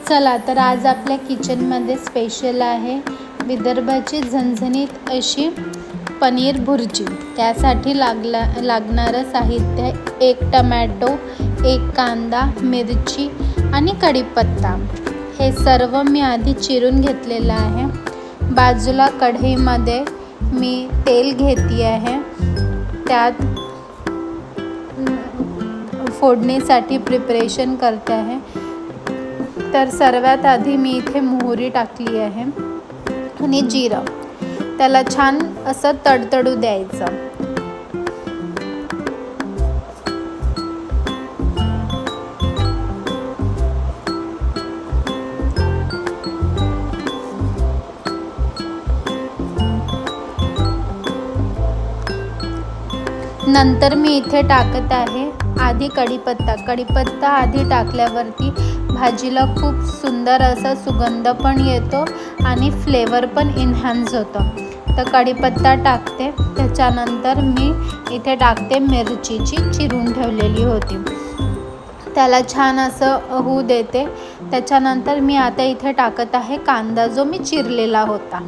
चला तर आज आपल्या किचनमध्ये स्पेशल आहे विदर्भाची झणझणीत अशी पनीर भुर्जी। त्यासाठी लागणारं साहित्य 1 टमॅटो, 1 कांदा, मिरची आणि कढीपत्ता। हे सर्व मी आधी चिरून घेतलेलं आहे। बाजूला कढईमध्ये मी तेल घेते आहे, त्यात फोडणीसाठी प्रिपरेशन करते आहे। तर सर्वात आधी मी इथे मोहरी टाकली आहे आणि जिरं, त्याला छान असं तडतडू द्यायचं। नंतर मी इथे टाकत आहे आधी कढीपत्ता आधी टाकल्यावरती भाजीला खूप सुंदर असा सुगंध पण येतो आणि फ्लेवर पण एन्हान्स होतं। तर कढीपत्ता टाकते, त्याच्यानंतर मी इथे टाकते मिरची जी चिरून ठेवलेली होती, त्याला छान असं होऊ देते। त्याच्यानंतर मी आता इथे टाकत आहे कांदा जो मी चिरलेला होता।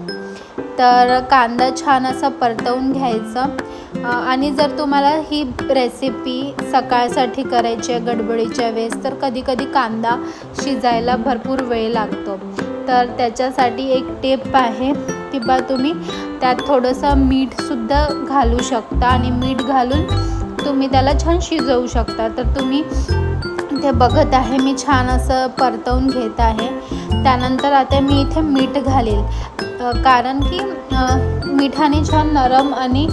तर कांदा छान असा परतवून घ्यायचा। आणि जर तुम्हाला ही रेसिपी सकाळसाठी करायची आहे गडबडीच्या वेळेस, तर कधी कांदा शिजायला भरपूर वेळ लागतो। तर त्याच्यासाठी एक टिप आहे की बा तुम्ही त्यात थोडंसं मीठसुद्धा घालू शकता आणि मीठ घालून तुम्ही त्याला छान शिजवू शकता। तर तुम्ही इथे बघत आहे मी छान असं परतवून घेत आहे। त्यानंतर आता मी इथे मीठ घालेल, कारण की मिठाने छान नरम आणि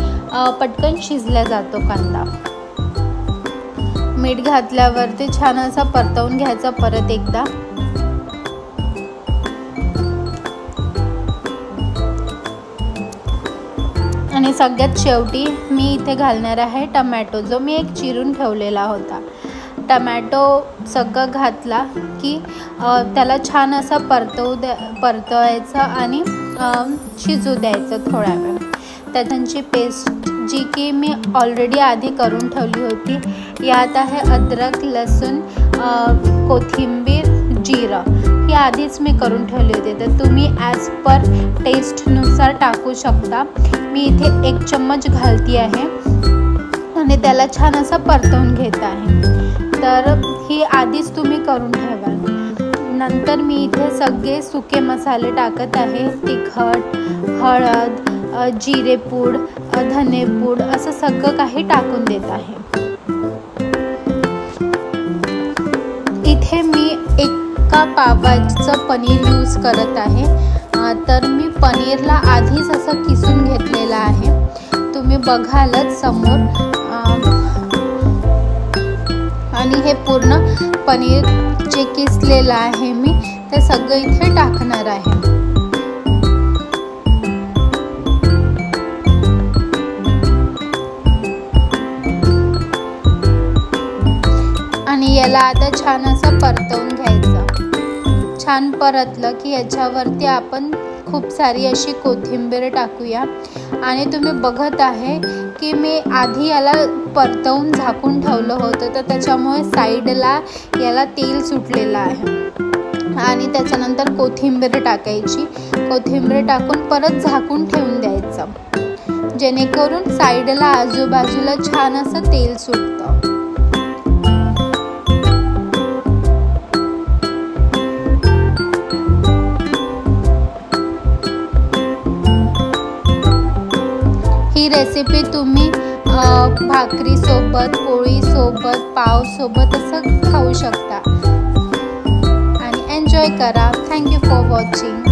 पटकन शिजला जातो कांदा। मीठ घातल्यावरती छान असा परतवून घ्यायचा परत एकदा। आणि सगळ्यात शेवटी मी इथे घालणार आहे टमॅटो, जो मी एक चिरून ठेवलेला होता। टमॅटो सगळं घातला की त्याला छान असं परतवायचं आणि शिजू द्यायचं थोडा वेळ। त्याची पेस्ट जी की मी ऑलरेडी आधी करून ठेवली होती, यात आहे अद्रक, लसूण, कोथिंबीर, जिरं, ही आधीच मी करून ठेवली होती। तर तुम्ही ॲज पर टेस्टनुसार टाकू शकता। मी इथे 1 चम्मच घालती आहे आणि त्याला छान असं परतवून घेत आहे। तर ही आधीच तुम्ही करून ठेवा। नंतर मी इथे सगळे सुके मसाले टाकत आहे, तिखट, हळद, जिरेपूड, धनेपूड असं सगळं काही टाकून देत आहे। इथे मी 1 पावाचं पनीर यूज करत आहे। तर मी पनीरला आधीच असं किसून घेतलेलं आहे, तुम्ही बघालच समोर। आणि हे पूर्ण पनीर जे किसलेलं आहे मी ते सगळं इथे टाकणार आहे। आणि याला आता छान असं परतवून घ्यायचं। छान परतलं की याच्यावरती आपण खूप सारी अशी कोथिंबीर टाकूया। आणि तुम्ही बघत आहे की मी आधी याला परतवून झाकून ठेवलं होतं, तर त्याच्यामुळे साईडला याला तेल सुटलेलं आहे। आणि त्याच्यानंतर कोथिंबीर टाकायची, कोथिंबीर टाकून परत झाकून ठेवून द्यायचं, जेणेकरून साईडला आजूबाजूला छान असं तेल सुटतं। ही रेसिपी तुम्ही भाकरीसोबत, पोळीसोबत, पावसोबत असं खाऊ शकता आणि एन्जॉय करा। Thank you for watching.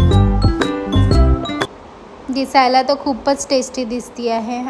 दिसायला तर खूपच टेस्टी दिसती आहे